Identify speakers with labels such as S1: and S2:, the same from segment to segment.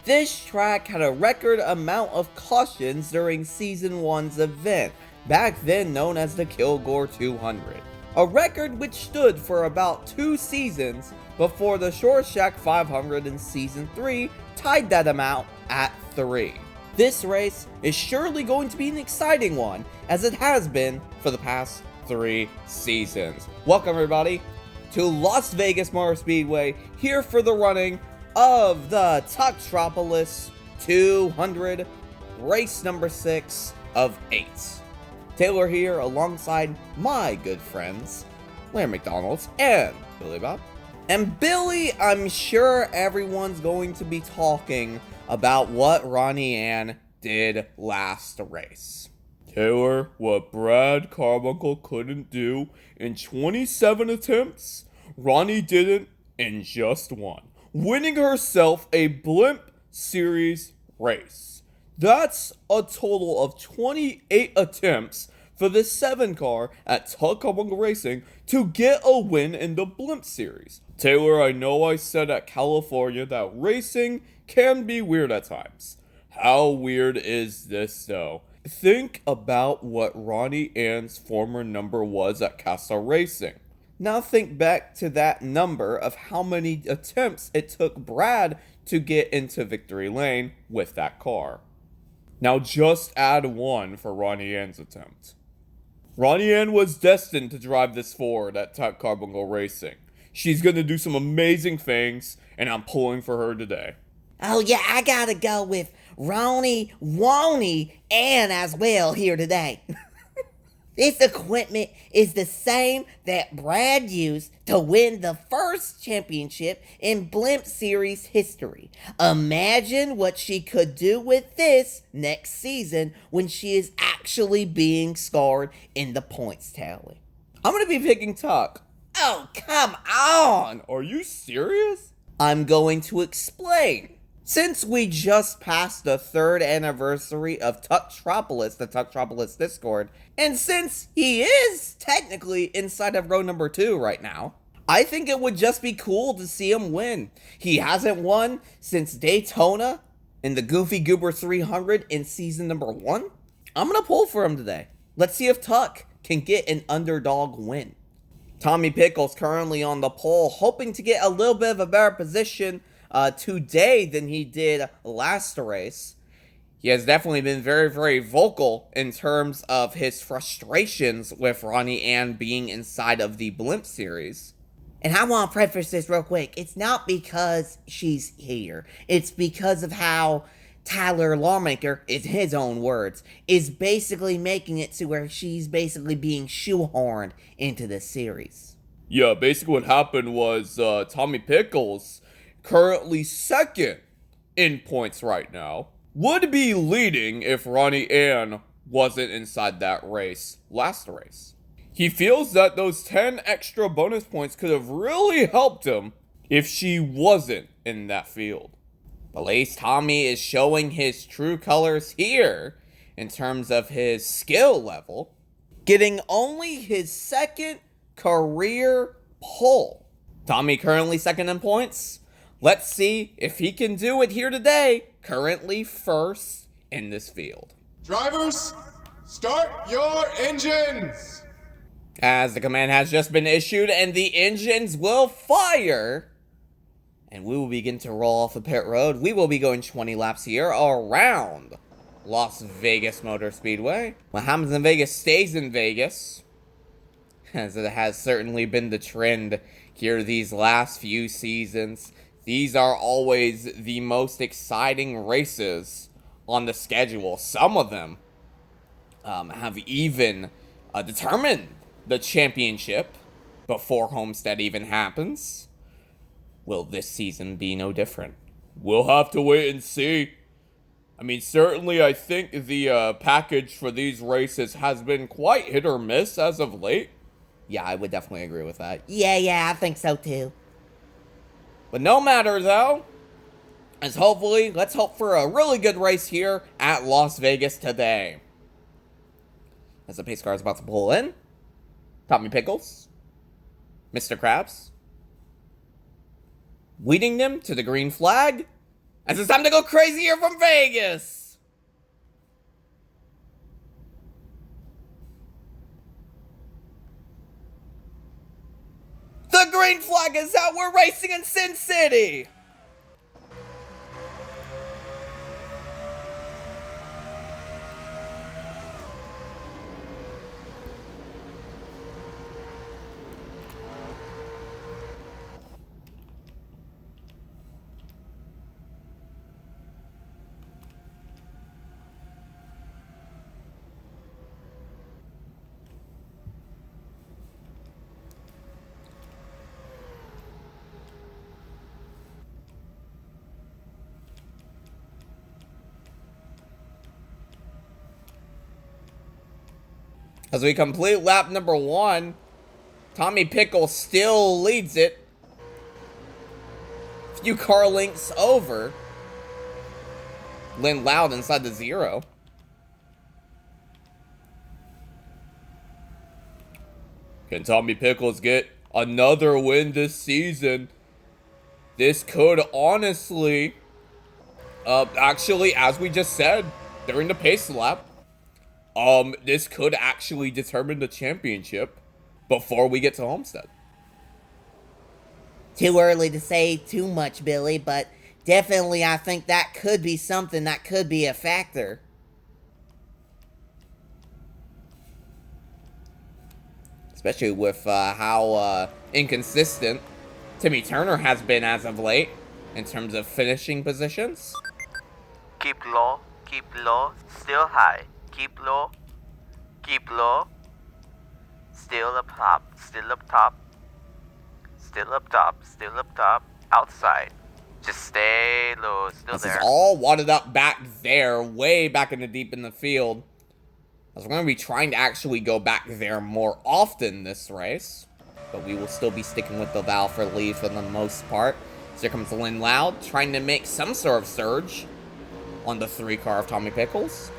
S1: This track had a record amount of cautions during Season 1's event, back then known as the Kilgore 200. A record which stood for about 2 seasons before the Short Shack 500 in Season 3 tied that amount at 3. This race is surely going to be an exciting one, as it has been for the past 3 seasons. Welcome everybody to Las Vegas Motor Speedway, here for the running of the Tucktropolis 200, race number 6 of 8. Taylor here alongside my good friends, Larry McDonald's and Billy Bob. And Billy, I'm sure everyone's going to be talking about what Ronnie Anne did last race. Taylor, what Brad Carbuncle couldn't do in 27 attempts, Ronnie did it in just 1, winning herself a Blimp Series race. That's a total of 28 attempts for the 7 car at Tucktropolis Racing to get a win in the Blimp Series. Taylor, I know I said at California that racing can be weird at times. How weird is this though? Think about what Ronnie Anne's former number was at Casa Racing. Now think back to that number of how many attempts it took Brad to get into victory lane with that car. Now just add 1 for Ronnie Anne's attempt. Ronnie Anne was destined to drive this Ford at Tucktropolis Racing. She's gonna do some amazing things, and I'm pulling for her today.
S2: Oh yeah, I gotta go with Ronnie Anne as well here today. This equipment is the same that Brad used to win the first championship in Blimp Series history. Imagine what she could do with this next season when she is actually being scored in the points tally.
S1: I'm gonna be picking Tuck.
S2: Oh, come on!
S1: Are you serious?
S2: I'm going to explain.
S1: Since we just passed the 3rd anniversary of Tucktropolis, the Tucktropolis Discord, and since he is technically inside of row number 2 right now, I think it would just be cool to see him win. He hasn't won since Daytona in the Goofy Goober 300 in season number 1. I'm gonna pull for him today. Let's see if Tuck can get an underdog win. Tommy Pickles currently on the pole, hoping to get a little bit of a better position today than he did last race. He has definitely been very, very vocal in terms of his frustrations with Ronnie Anne being inside of the Blimp Series.
S2: And I want to preface this real quick. It's not because she's here. It's because of how Tyler Lawmaker, in his own words, is basically making it to where she's basically being shoehorned into the series.
S1: Yeah, basically what happened was Tommy Pickles, currently 2nd in points right now, would be leading if Ronnie Anne wasn't inside that race last race. He feels that those 10 extra bonus points could have really helped him if she wasn't in that field. But at least Tommy is showing his true colors here in terms of his skill level, getting only his 2nd career pole. Tommy currently 2nd in points. Let's see if he can do it here today, currently 1st in this field.
S3: Drivers, start your engines!
S1: As the command has just been issued and the engines will fire, and we will begin to roll off the pit road. We will be going 20 laps here around Las Vegas Motor Speedway. What happens in Vegas stays in Vegas, as it has certainly been the trend here these last few seasons. These are always the most exciting races on the schedule. Some of them have even determined the championship before Homestead even happens. Will this season be no different? We'll have to wait and see. I mean, certainly I think the package for these races has been quite hit or miss as of late. Yeah, I would definitely agree with that.
S2: Yeah, I think so too.
S1: But no matter though, as hopefully, let's hope for a really good race here at Las Vegas today. As the pace car is about to pull in, Tommy Pickles, Mr. Krabs, leading them to the green flag, As it's time to go crazier from Vegas. The green flag is out. We're racing in Sin City. As we complete lap number 1, Tommy Pickles still leads it. Few car lengths over. Lynn Loud inside the 0. Can Tommy Pickles get another win this season? This could honestly, actually, as we just said during the pace lap, this could actually determine the championship before we get to Homestead.
S2: Too early to say too much, Billy, but definitely I think that could be something that could be a factor.
S1: Especially with how inconsistent Timmy Turner has been as of late in terms of finishing positions.
S4: Keep low, still high. Keep low, still up top, still up top, outside. Just stay low, still
S1: This
S4: there.
S1: is all wadded up back there, way back in the deep in the field. As we're going to be trying to actually go back there more often this race. But we will still be sticking with the valve for lead for the most part. So here comes Lynn Loud, trying to make some sort of surge on the 3 car of Tommy Pickles.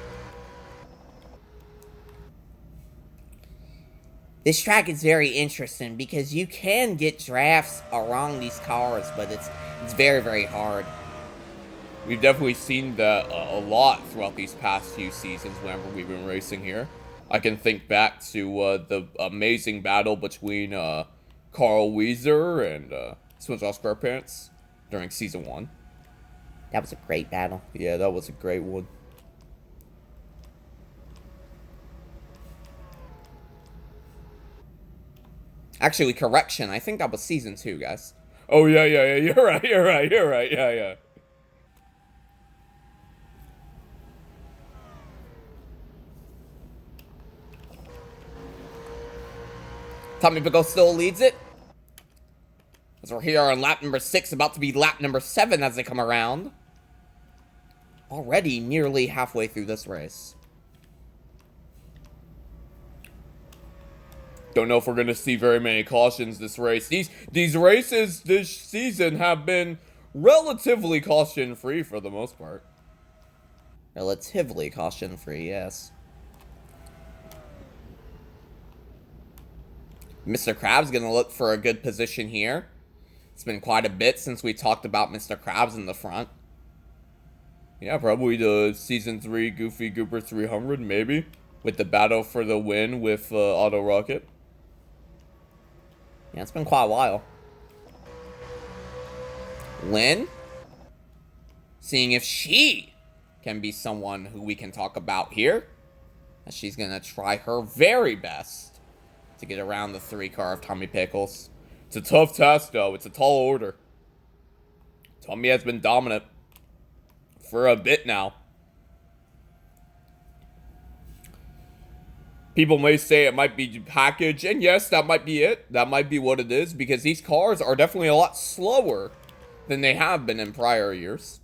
S2: This track is very interesting because you can get drafts around these cars, but it's very, very hard.
S1: We've definitely seen that a lot throughout these past few seasons whenever we've been racing here. I can think back to the amazing battle between Carl Weezer and Swins Off Square Pants during Season 1.
S2: That was a great battle.
S1: Yeah, that was a great one. Actually, correction, I think that was Season 2, guys. Oh, yeah, you're right, yeah. Tommy Pickles still leads it. As we're here on lap number 6, about to be lap number 7 as they come around. Already nearly halfway through this race. Don't know if we're going to see very many cautions this race. These races this season have been relatively caution-free for the most part. Relatively caution-free, yes. Mr. Krabs going to look for a good position here. It's been quite a bit since we talked about Mr. Krabs in the front. Yeah, probably the Season 3 Goofy Goober 300, maybe. With the battle for the win with Auto Rocket. Yeah, it's been quite a while. Lynn? Seeing if she can be someone who we can talk about here. As she's going to try her very best to get around the 3 car of Tommy Pickles. It's a tough task, though. It's a tall order. Tommy has been dominant for a bit now. People may say it might be package, and yes, that might be it. That might be what it is, because these cars are definitely a lot slower than they have been in prior years.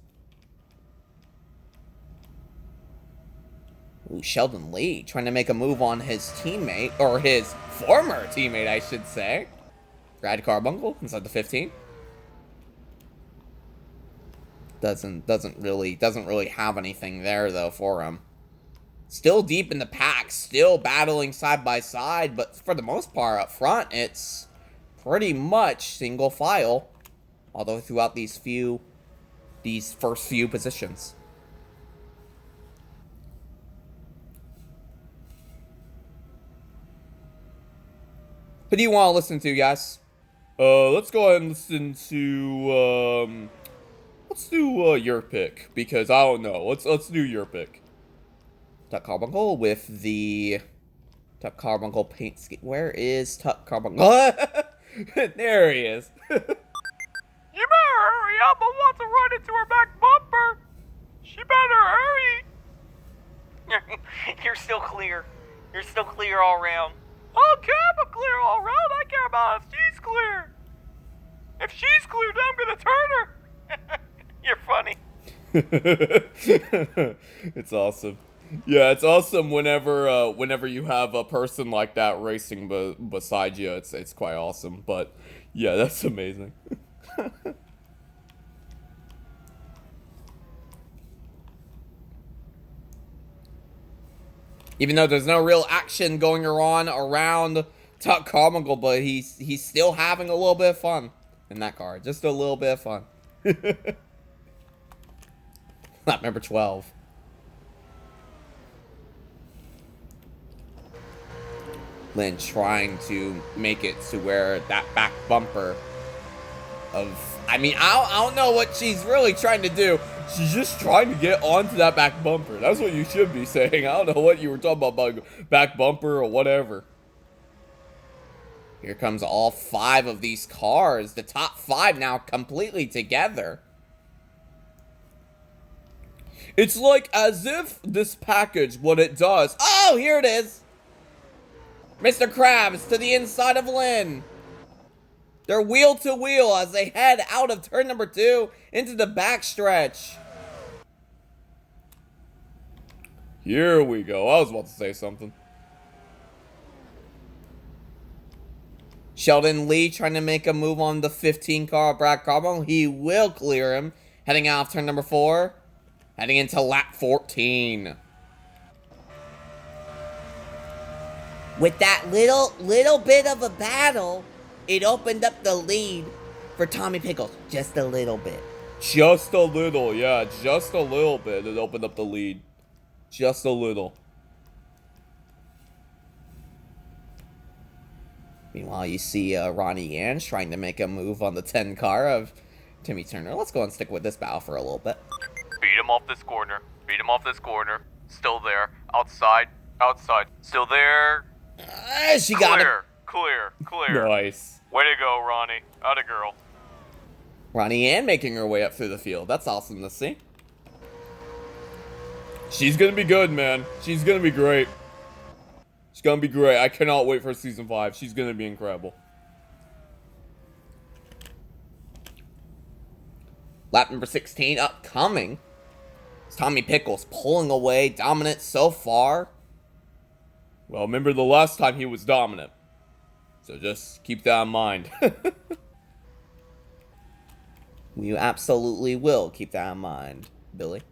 S1: Ooh, Sheldon Lee trying to make a move on his teammate, or his former teammate, I should say. Brad Carbuncle inside the 15. Doesn't really have anything there though for him. Still deep in the pack, still battling side by side, but for the most part up front, it's pretty much single file. Although throughout these few these first few positions. Who do you want to listen to, guys? Let's go ahead and listen to, let's do, your pick, because I don't know. Let's do your pick. Tuck Carbuncle with the Tuck Carbuncle paint scheme. Where is Tuck Carbuncle? There he is.
S4: You better hurry up, I want to run into her back bumper. She better hurry. You're still clear. You're still clear all around. I don't care if I'm clear all around. I care about if she's clear. If she's clear, then I'm gonna turn her. You're funny.
S1: It's awesome. Yeah, it's awesome whenever you have a person like that racing beside you. It's quite awesome. But yeah, that's amazing. Even though there's no real action going on around Tuck Carbuncle, but he's still having a little bit of fun in that car. Just a little bit of fun. Lap number 12. Lynn trying to make it to where that back bumper of... I mean, I don't know what she's really trying to do. She's just trying to get onto that back bumper. That's what you should be saying. I don't know what you were talking about back bumper or whatever. Here comes all 5 of these cars. The top 5 now completely together. It's like as if this package, what it does... Oh, here it is! Mr. Krabs to the inside of Lynn. They're wheel to wheel as they head out of turn number 2 into the backstretch. Here we go. I was about to say something. Sheldon Lee trying to make a move on the 15 car of Brad Carbone. He will clear him. Heading out of turn number 4. Heading into lap 14.
S2: With that little bit of a battle, it opened up the lead for Tommy Pickles. Just a little bit.
S1: Just a little, yeah. Just a little bit. It opened up the lead. Just a little. Meanwhile, you see Ronnie Anne trying to make a move on the 10 car of Timmy Turner. Let's go and stick with this battle for a little bit.
S4: Beat him off this corner. Beat him off this corner. Still there. Outside. Outside. Still there.
S2: She got him.
S4: Clear.
S1: Nice.
S4: Way to go, Ronnie. Atta girl.
S1: Ronnie Anne making her way up through the field. That's awesome to see. She's gonna be good, man. She's gonna be great. She's gonna be great. I cannot wait for season 5. She's gonna be incredible. Lap number 16 upcoming. It's Tommy Pickles pulling away, dominant so far. Well, remember the last time he was dominant. So just keep that in mind. You absolutely will keep that in mind, Billy.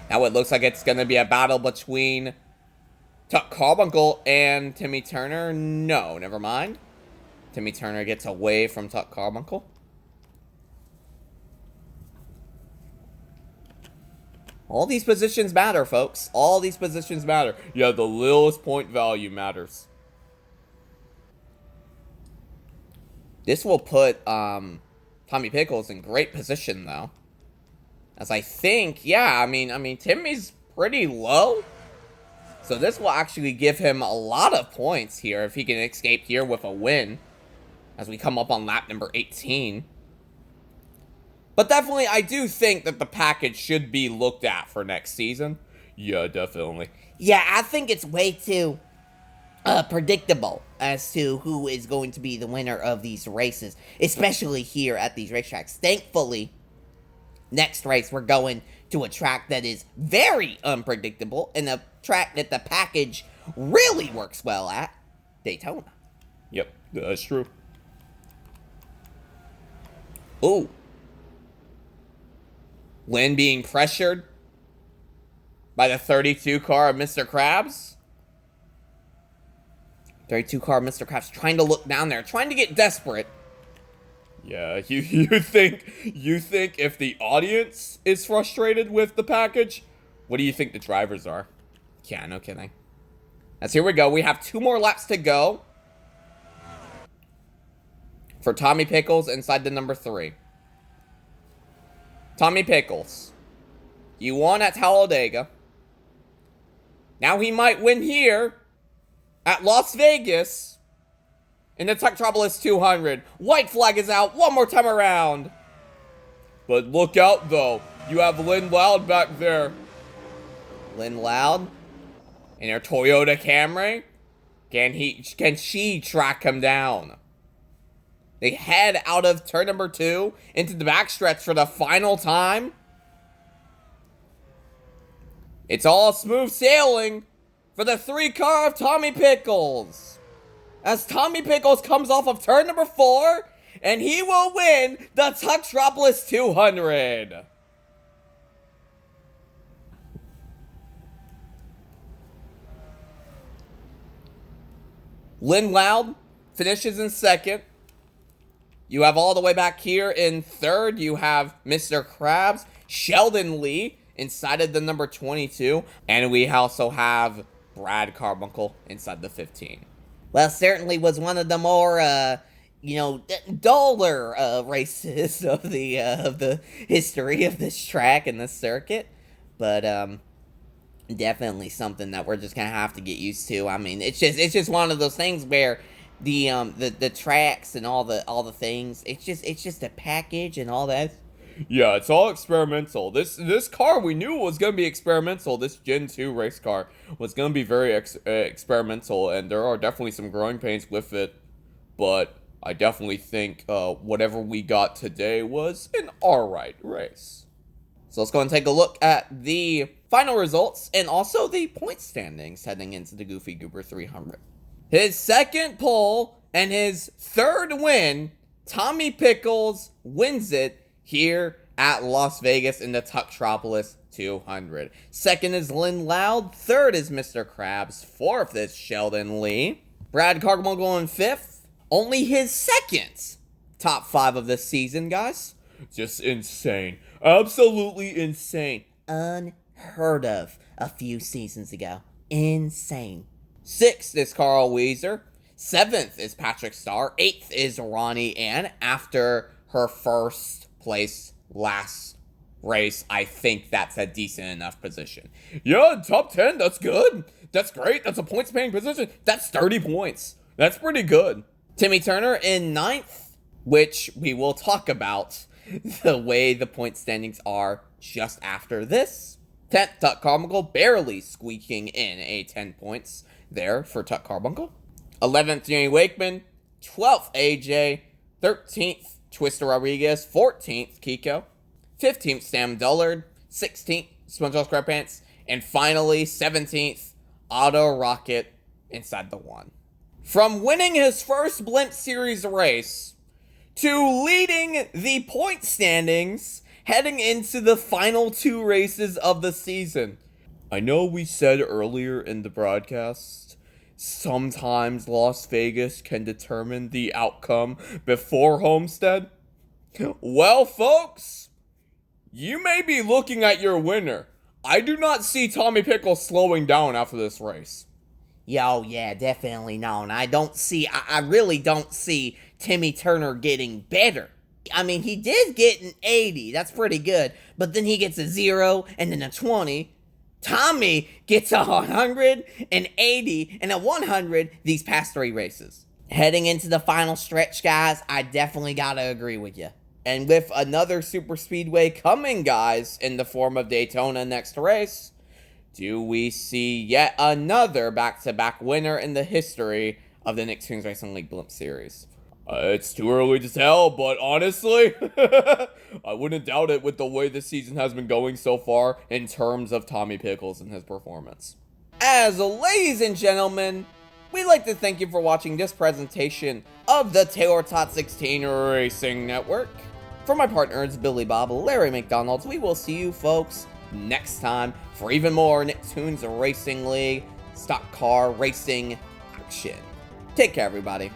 S1: Now it looks like it's going to be a battle between Tuck Carbuncle and Timmy Turner. No, never mind. Timmy Turner gets away from Tuck Carbuncle. All these positions matter, folks. All these positions matter. Yeah, the littlest point value matters. This will put Tommy Pickles in great position, though. As I think, yeah, I mean, Timmy's pretty low. So this will actually give him a lot of points here if he can escape here with a win. As we come up on lap number 18. But definitely, I do think that the package should be looked at for next season. Yeah, definitely.
S2: Yeah, I think it's way too predictable as to who is going to be the winner of these races, especially here at these racetracks. Thankfully, next race we're going to a track that is very unpredictable and a track that the package really works well at, Daytona.
S1: Yep, that's true.
S2: Ooh.
S1: Lynn being pressured by the 32 car of Mr. Krabs. 32 car Mr. Krabs trying to look down there, trying to get desperate. Yeah, you think if the audience is frustrated with the package, what do you think the drivers are? Yeah, no kidding. As here we go, we have 2 more laps to go for Tommy Pickles inside the number 3. Tommy Pickles, you won at Talladega. Now he might win here at Las Vegas in the Tucktropolis 200. White flag is out one more time around. But look out, though. You have Lynn Loud back there. Lynn Loud in her Toyota Camry. Can she track him down? They head out of turn number 2 into the backstretch for the final time. It's all smooth sailing for the 3 car of Tommy Pickles. As Tommy Pickles comes off of turn number 4, and he will win the Tucktropolis 200. Lynn Loud finishes in 2nd. You have all the way back here in 3rd. You have Mr. Krabs, Sheldon Lee inside of the number 22. And we also have Brad Carbuncle inside the 15.
S2: Well, certainly was one of the more, duller races of the history of this track and this circuit. But, definitely something that we're just gonna have to get used to. I mean, it's just one of those things where the tracks and all the things, it's just a package and all that.
S1: Yeah, it's all experimental. This car we knew was gonna be experimental. This Gen 2 race car was gonna be very experimental, and there are definitely some growing pains with it. But I definitely think whatever we got today was an alright race. So let's go and take a look at the final results and also the point standings heading into the Goofy Goober 300. His 2nd pole and his 3rd win, Tommy Pickles wins it here at Las Vegas in the Tucktropolis 200. 2nd is Lynn Loud, 3rd is Mr. Krabs, 4th is Sheldon Lee. Brad Carbuncle in 5th, only his 2nd top 5 of this season, guys. Just insane. Absolutely insane.
S2: Unheard of a few seasons ago. Insane.
S1: 6th is Carl Weezer. 7th is Patrick Starr. 8th is Ronnie Anne. After her 1st place last race, I think that's a decent enough position. Yeah, top 10, that's good. That's great. That's a points paying position. That's 30 points. That's pretty good. Timmy Turner in 9th, which we will talk about the way the point standings are just after this. 10th, Tuck Carbuncle, barely squeaking in a 10 points there for Tuck Carbuncle. 11th, Jamie Wakeman. 12th, AJ. 13th, Twister Rodriguez. 14th, Kiko. 15th, Sam Dullard. 16th, SpongeBob SquarePants. And finally, 17th, Auto Rocket inside the 1. From winning his first Blimp Series race to leading the point standings heading into the final 2 races of the season. I know we said earlier in the broadcast, sometimes Las Vegas can determine the outcome before Homestead. Well, folks, you may be looking at your winner. I do not see Tommy Pickles slowing down after this race.
S2: Yo, yeah, definitely no. And I really don't see Timmy Turner getting better. I mean, he did get an 80. That's pretty good. But then he gets a 0 and then a 20. Tommy gets a 100, an 80, and a 100 these past 3 races. Heading into the final stretch, guys, I definitely gotta agree with you. And with another super speedway coming, guys, in the form of Daytona next race, do we see yet another back-to-back winner in the history of the Nicktoons Racing League Blimp Series? It's too early to tell, but honestly, I wouldn't doubt it with the way this season has been going so far in terms of Tommy Pickles and his performance. As ladies and gentlemen, we'd like to thank you for watching this presentation of the Taylor Tot 16 Racing Network. For my partners, Billy Bob, Larry McDonald, we will see you folks next time for even more Nicktoons Racing League stock car racing action.
S1: Take care, everybody.